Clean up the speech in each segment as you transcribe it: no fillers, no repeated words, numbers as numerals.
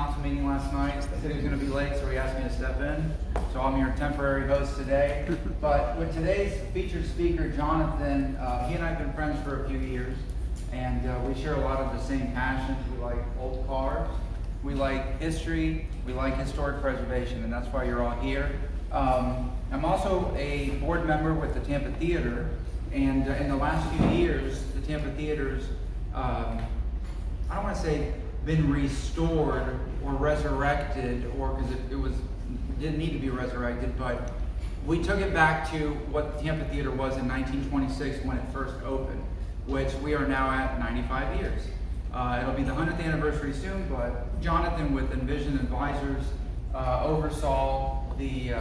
council meeting last night. He said he was going to be late, so he asked me to step in. So I'm your temporary host today. But with today's featured speaker, Jonathan, he and I have been friends for a few years, and we share a lot of the same passions. We like old cars, we like history, we like historic preservation, and that's why you're all here. I'm also a board member with the Tampa Theater, and in the last few years, the Tampa Theater's, I don't want to say been restored or resurrected, or because it didn't need to be resurrected, but we took it back to what the Tampa Theater was in 1926 when it first opened, which we are now at 95 years. It'll be the 100th anniversary soon, but Jonathan with InVision Advisors oversaw the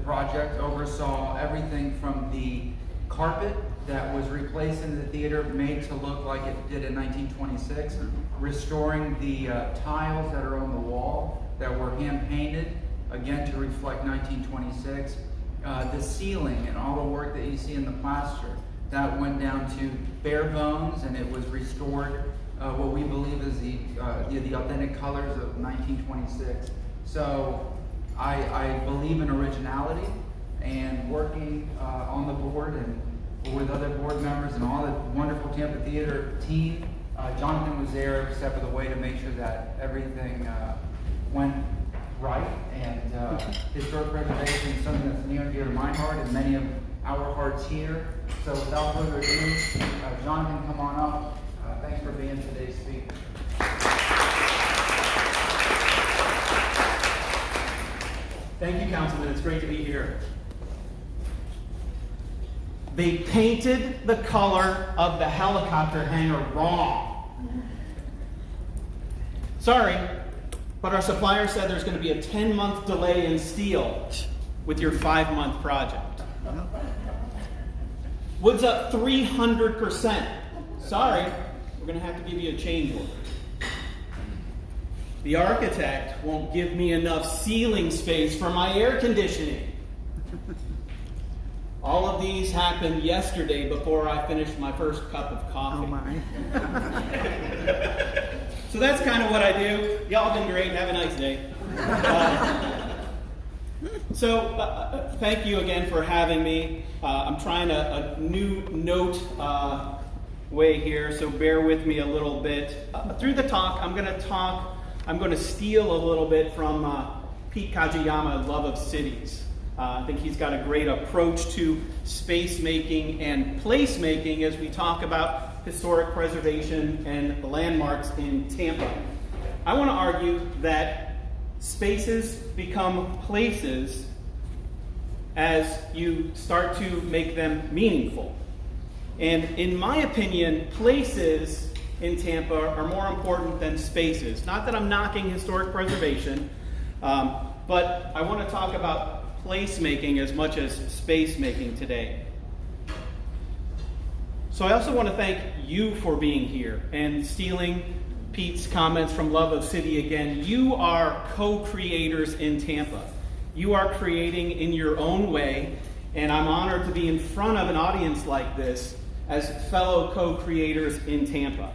project, oversaw everything from the carpet that was replaced in the theater, made to look like it did in 1926, restoring the tiles that are on the wall that were hand painted, again to reflect 1926. The ceiling and all the work that you see in the plaster, that went down to bare bones, and it was restored what we believe is the authentic colors of 1926. So I believe in originality, and working on the board and with other board members and all the wonderful Tampa Theater team. Jonathan was there every step of the way to make sure that everything went right, and historic preservation is something that's near and dear to my heart and many of our hearts here. So without further ado, Jonathan, come on up. Thanks for being today's speaker. Thank you, Councilman. It's great to be here. They painted the color of the helicopter hangar wrong. Sorry, but our supplier said there's going to be a 10-month delay in steel with your 5-month project. Wood's up 300%. Sorry, we're going to have to give you a change order. The architect won't give me enough ceiling space for my air conditioning. All of these happened yesterday before I finished my first cup of coffee. Oh my. So that's kind of what I do. Y'all been great. Have a nice day. Thank you again for having me. I'm trying a new note way here, so bear with me a little bit. Through the talk, I'm going to steal a little bit from Pete Kajiyama, Love of Cities. I think he's got a great approach to space making and place making as we talk about historic preservation and landmarks in Tampa. I want to argue that spaces become places as you start to make them meaningful. And in my opinion, places in Tampa are more important than spaces. Not that I'm knocking historic preservation, but I want to talk about placemaking as much as space making today. So I also want to thank you for being here and stealing Pete's comments from Love of City again. You are co-creators in Tampa. You are creating in your own way, and I'm honored to be in front of an audience like this as fellow co-creators in Tampa.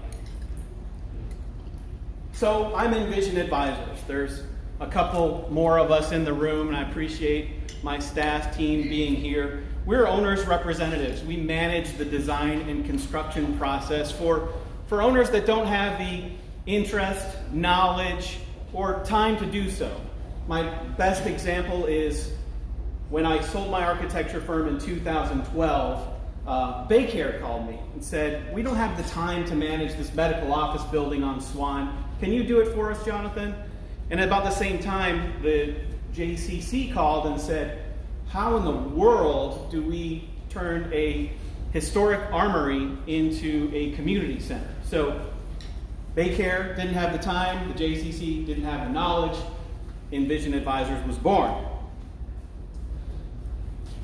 So I'm InVision Advisors. There's a couple more of us in the room, and I appreciate my staff team being here. We're owners' representatives. We manage the design and construction process for owners that don't have the interest, knowledge, or time to do so. My best example is when I sold my architecture firm in 2012, Baycare called me and said, "We don't have the time to manage this medical office building on Swan. Can you do it for us, Jonathan?" And at about the same time, the JCC called and said, "How in the world do we turn a historic armory into a community center?" So Baycare didn't have the time, the JCC didn't have the knowledge, InVision Advisors was born.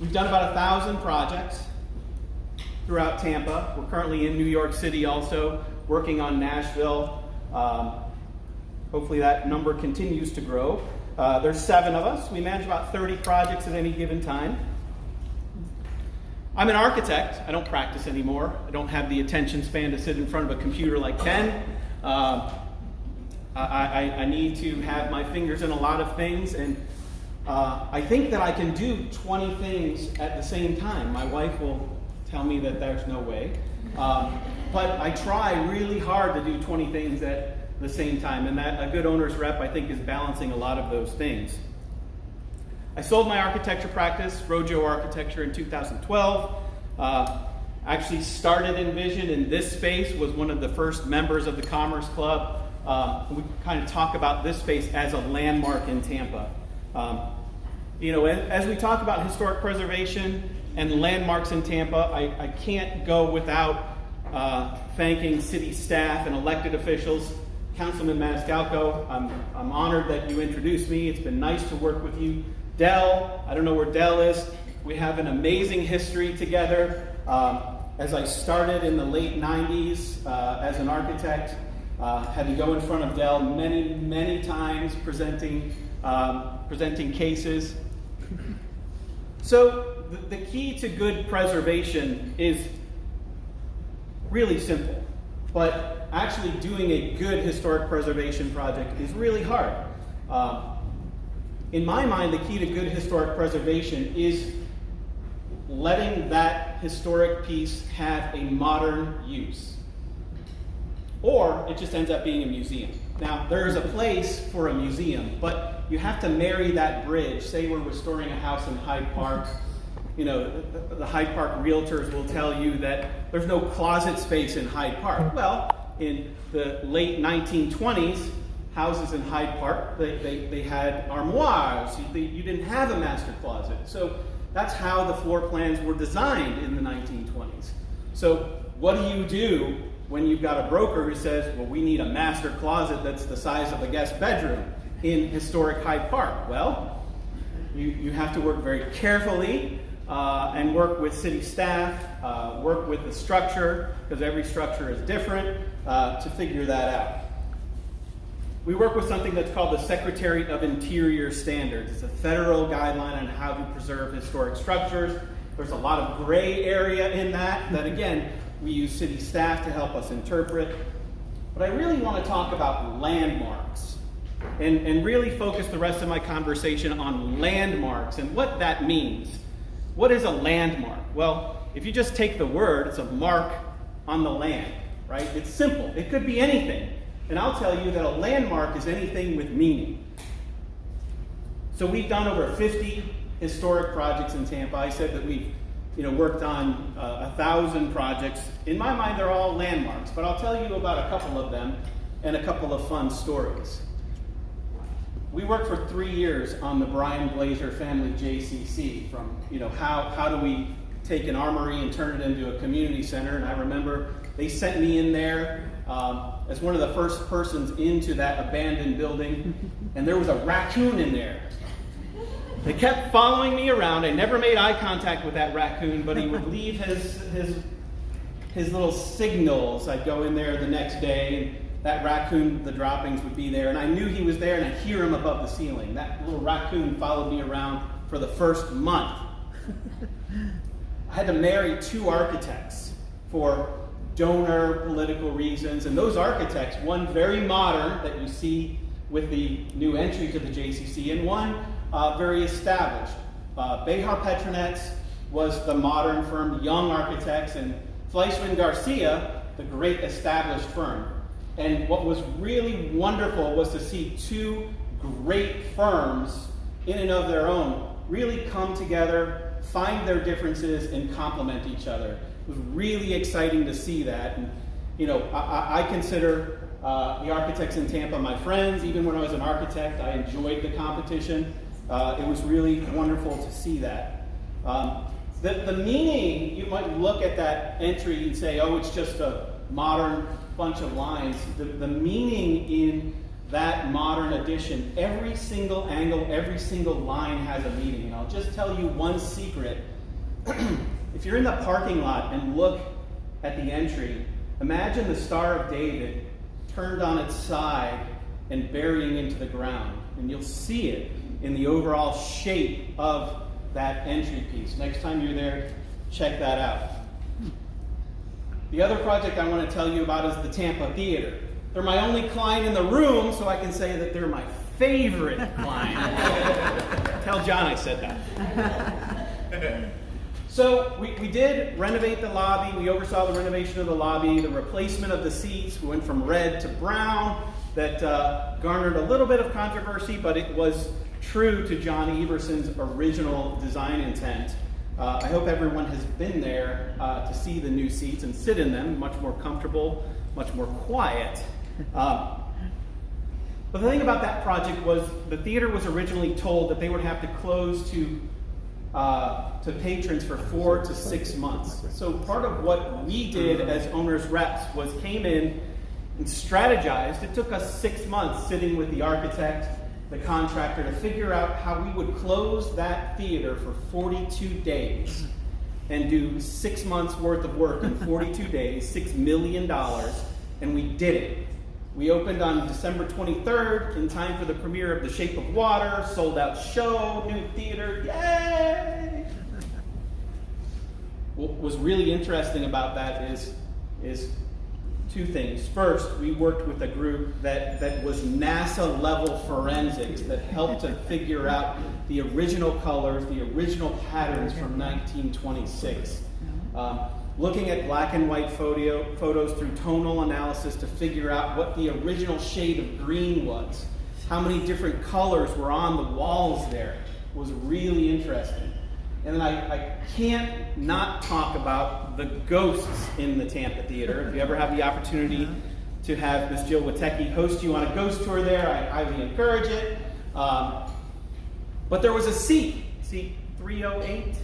We've done about 1,000 projects throughout Tampa. We're currently in New York City also, working on Nashville. Hopefully that number continues to grow. There's 7 of us. We manage about 30 projects at any given time. I'm an architect. I don't practice anymore. I don't have the attention span to sit in front of a computer like Ken. I need to have my fingers in a lot of things, and I think that I can do 20 things at the same time. My wife will tell me that there's no way. But I try really hard to do 20 things at the same time, and that a good owner's rep, I think, is balancing a lot of those things. I sold my architecture practice, Rojo Architecture, in 2012. Actually started InVision in this space, was one of the first members of the Commerce Club. We kind of talk about this space as a landmark in Tampa. As we talk about historic preservation and landmarks in Tampa, I can't go without thanking city staff and elected officials. Councilman Maniscalco, I'm honored that you introduced me. It's been nice to work with you. Dell, I don't know where Dell is. We have an amazing history together. As I started in the late 90s as an architect, had to go in front of Dell many, many times presenting cases. So the key to good preservation is really simple, but actually doing a good historic preservation project is really hard. In my mind, the key to good historic preservation is letting that historic piece have a modern use. Or it just ends up being a museum. Now, there is a place for a museum, but you have to marry that bridge. Say we're restoring a house in Hyde Park. The Hyde Park realtors will tell you that there's no closet space in Hyde Park. Well, in the late 1920s, houses in Hyde Park, they had armoires. You didn't have a master closet. So that's how the floor plans were designed in the 1920s. So what do when you've got a broker who says, well, we need a master closet that's the size of a guest bedroom in historic Hyde Park? Well, you have to work very carefully and work with city staff, work with the structure, because every structure is different, to figure that out. We work with something that's called the Secretary of Interior Standards. It's a federal guideline on how to preserve historic structures. There's a lot of gray area in that again, we use city staff to help us interpret. But I really want to talk about landmarks and really focus the rest of my conversation on landmarks and what that means. What is a landmark? Well, if you just take the word, it's a mark on the land, right? It's simple. It could be anything. And I'll tell you that a landmark is anything with meaning. So we've done over 50 historic projects in Tampa. I said that we've worked on 1,000 projects. In my mind, they're all landmarks, but I'll tell you about a couple of them and a couple of fun stories. We worked for 3 years on the Brian Glazer family JCC, from how do we take an armory and turn it into a community center. And I remember they sent me in there as one of the first persons into that abandoned building, and there was a raccoon in there. They kept following me around. I never made eye contact with that raccoon, but he would leave his little signals. I'd go in there the next day, and that raccoon, the droppings would be there, and I knew he was there, and I'd hear him above the ceiling. That little raccoon followed me around for the first month. I had to marry 2 architects for donor political reasons, and those architects, one very modern that you see with the new entry to the JCC, and one very established. Behar Petronets was the modern firm, young architects, and Fleischman Garcia, the great established firm. And what was really wonderful was to see 2 great firms in and of their own really come together, find their differences, and complement each other. It was really exciting to see that. And I consider the architects in Tampa my friends. Even when I was an architect, I enjoyed the competition. It was really wonderful to see that. The meaning, you might look at that entry and say, oh, it's just a modern bunch of lines. The meaning in that modern addition, every single angle, every single line has a meaning. And I'll just tell you one secret. If you're in the parking lot and look at the entry, imagine the Star of David turned on its side and burying into the ground. And you'll see it in the overall shape of that entry piece. Next time you're there, check that out. The other project I want to tell you about is the Tampa Theater. They're my only client in the room, so I can say that they're my favorite client. Tell John I said that. So we did renovate the lobby. We oversaw the renovation of the lobby, the replacement of the seats. We went from red to brown. That garnered a little bit of controversy, but it was true to John Everson's original design intent. I hope everyone has been there to see the new seats and sit in them, much more comfortable, much more quiet. But the thing about that project was the theater was originally told that they would have to close to patrons for 4 to 6 months. So part of what we did as owners reps was came in and strategized. It took us 6 months sitting with the architect, the contractor, to figure out how we would close that theater for 42 days and do 6 months worth of work in 42 days, $6 million, and we did it. We opened on December 23rd in time for the premiere of The Shape of Water, sold out show, new theater, yay! What was really interesting about that is two things. First, we worked with a group that was NASA-level forensics that helped to figure out the original colors, the original patterns from 1926. Looking at black and white photos through tonal analysis to figure out what the original shade of green was. How many different colors were on the walls there was really interesting. And then I can't not talk about the ghosts in the Tampa Theater. If you ever have the opportunity to have Miss Jill Witecki host you on a ghost tour there, I highly encourage it. But there was a seat 308,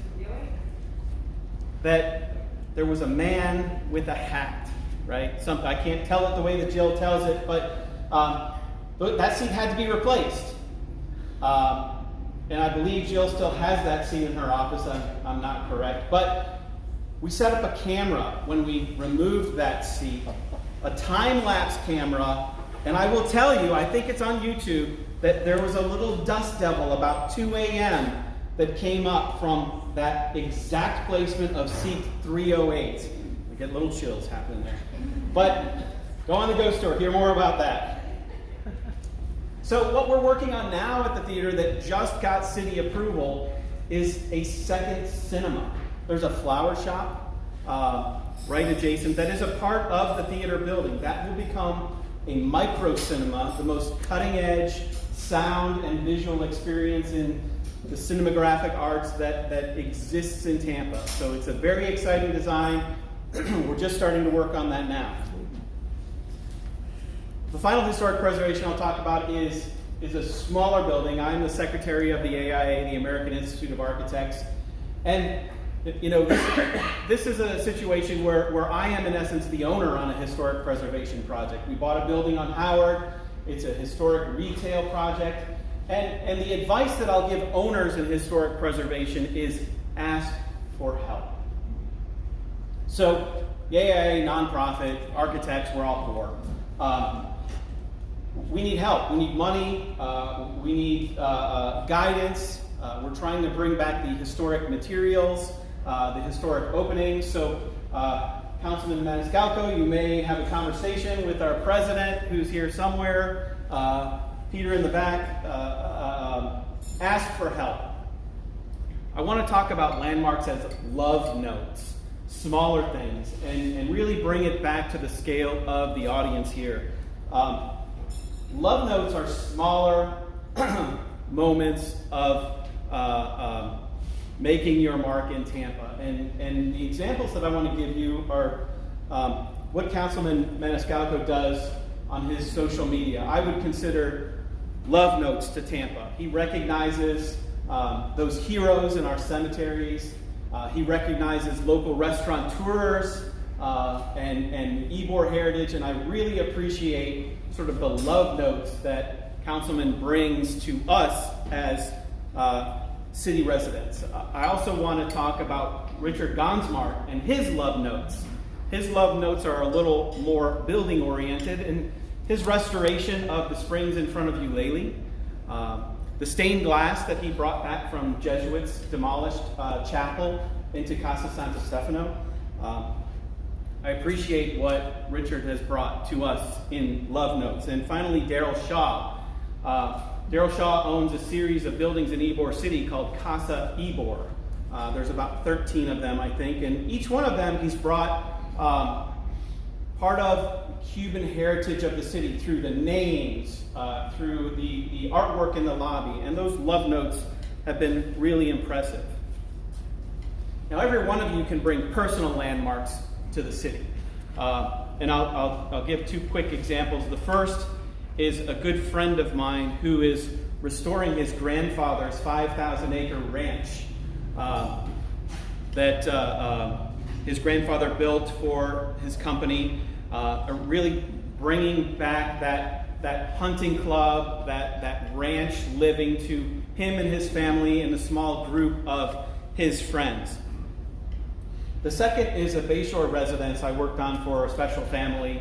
that there was a man with a hat, right? I can't tell it the way that Jill tells it, but that seat had to be replaced. And I believe Jill still has that seat in her office. I'm not correct. But we set up a camera when we removed that seat, a time-lapse camera. And I will tell you, I think it's on YouTube, that there was a little dust devil about 2 a.m. that came up from that exact placement of seat 308. We get little chills happening there. But go on the ghost tour, hear more about that. So what we're working on now at the theater that just got city approval is a second cinema. There's a flower shop right adjacent that is a part of the theater building. That will become a micro cinema, the most cutting edge sound and visual experience in the cinematographic arts that exists in Tampa. So it's a very exciting design. We're just starting to work on that now. The final historic preservation I'll talk about is a smaller building. I'm the secretary of the AIA, the American Institute of Architects. And you know, this is a situation where I am in essence the owner on a historic preservation project. We bought a building on Howard. It's a historic retail project. And the advice that I'll give owners in historic preservation is ask for help. So, yay, nonprofit, architects, we're all poor. We need help. We need money. We need guidance. We're trying to bring back the historic materials, the historic openings. So, Councilman Maniscalco, you may have a conversation with our president, who's here somewhere. Peter in the back, ask for help. I want to talk about landmarks as love notes, smaller things, and really bring it back to the scale of the audience here. Love notes are smaller moments of making your mark in Tampa. And the examples that I want to give you are what Councilman Maniscalco does on his social media. I would consider love notes to Tampa. He recognizes those heroes in our cemeteries. He recognizes local restaurateurs and Ybor heritage, and I really appreciate sort of the love notes that Councilman brings to us as city residents. I also want to talk about Richard Gonsmart and his love notes. His love notes are a little more building oriented, and his restoration of the springs in front of Eulalie, the stained glass that he brought back from Jesuits' demolished chapel into Casa Santo Stefano. I appreciate what Richard has brought to us in Love Notes. And finally, Daryl Shaw. Daryl Shaw owns a series of buildings in Ybor City called Casa Ybor. There's about 13 of them, I think, and each one of them he's brought part of Cuban heritage of the city through the names, through the artwork in the lobby, and those love notes have been really impressive. Now, every one of you can bring personal landmarks to the city, and I'll give two quick examples. The first is a good friend of mine who is restoring his grandfather's 5,000-acre ranch that his grandfather built for his company, really bringing back that hunting club, that ranch living to him and his family and a small group of his friends. The second is a Bayshore residence I worked on for a special family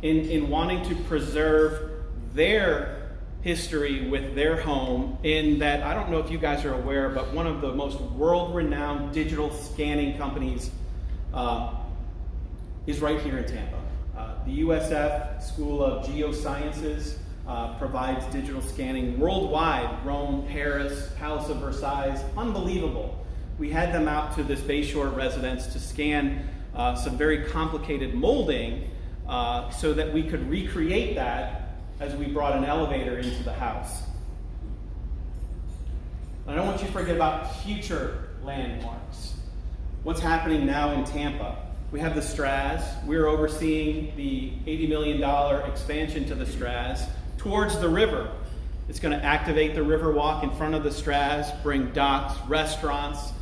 in wanting to preserve their history with their home, in that, I don't know if you guys are aware, but one of the most world-renowned digital scanning companies is right here in Tampa. The USF School of Geosciences provides digital scanning worldwide. Rome, Paris, Palace of Versailles, unbelievable. We had them out to this Bayshore residence to scan some very complicated molding so that we could recreate that as we brought an elevator into the house. I don't want you to forget about future landmarks. What's happening now in Tampa? We have the Straz. We're overseeing the $80 million expansion to the Straz towards the river. It's going to activate the river walk in front of the Straz, bring docks, restaurants,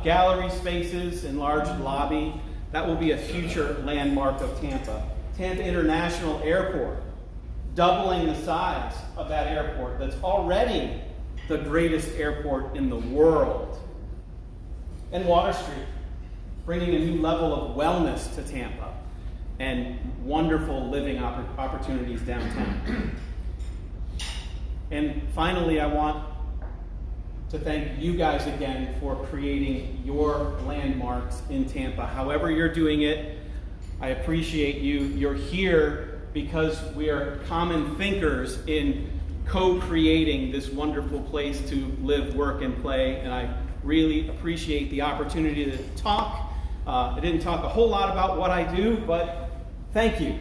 gallery spaces, enlarged lobby. That will be a future landmark of Tampa. Tampa International Airport, doubling the size of that airport that's already the greatest airport in the world. And Water Street, bringing a new level of wellness to Tampa and wonderful living opportunities downtown. And finally, I want to thank you guys again for creating your landmarks in Tampa. However you're doing it, I appreciate you. You're here because we are common thinkers in co-creating this wonderful place to live, work, and play. And I really appreciate the opportunity to talk. I didn't talk a whole lot about what I do, but thank you.